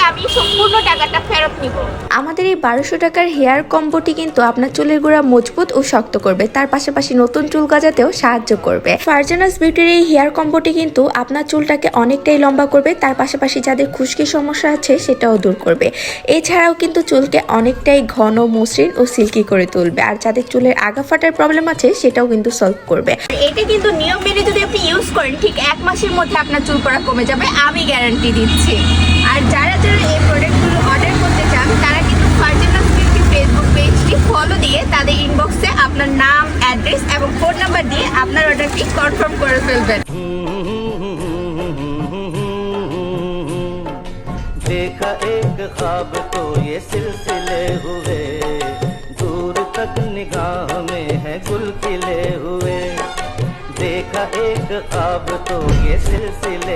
আমি সম্পূর্ণ টাকাটা ফেরত নিব। আমাদের এই 1200 টাকার হেয়ার কম্বোটি কিন্তু আপনার চুলের গোড়া মজবুত ও শক্ত করবে, তার পাশাপাশি নতুন চুল গজাতেও সাহায্য করবে। ফারজানাস বিউটির এই হেয়ার কম্বোটি কিন্তু আপনার চুলটাকে অনেকটাই লম্বা করবে, তার পাশাপাশি যাদের খুশকির সমস্যা আছে সেটাও দূর করবে। এছাড়াও কিন্তু চুলকে অনেকটাই ঘন, মসৃণ ও সিল্কি করে তুলবে। আর যাদের চুলের আগা ফাটার প্রবলেম আছে সেটাও কিন্তু সলভ করবে। এটা কিন্তু নিয়ম মেনে যদি আপনি ইউজ করেন ঠিক 1 মাসের মধ্যে আপনার চুল পড়া কমে যাবে, আমি গ্যারান্টি দিচ্ছি। আর যারা যারা এই প্রোডাক্টগুলো অর্ডার করতে চান তারা কিন্তু ফারজানাস বিউটি ফেসবুক পেজটি ফলো দিয়ে তাদের ইনবক্সে আপনার নাম, অ্যাড্রেস এবং ফোন নাম্বার দিয়ে আপনার অর্ডারটি কনফার্ম করে ফেলবেন। देखा एक ख्वाब तो ये सिलसिले हुए, दूर तक निगाह में है गुल खिले हुए। देखा एक ख्वाब तो ये सिलसिले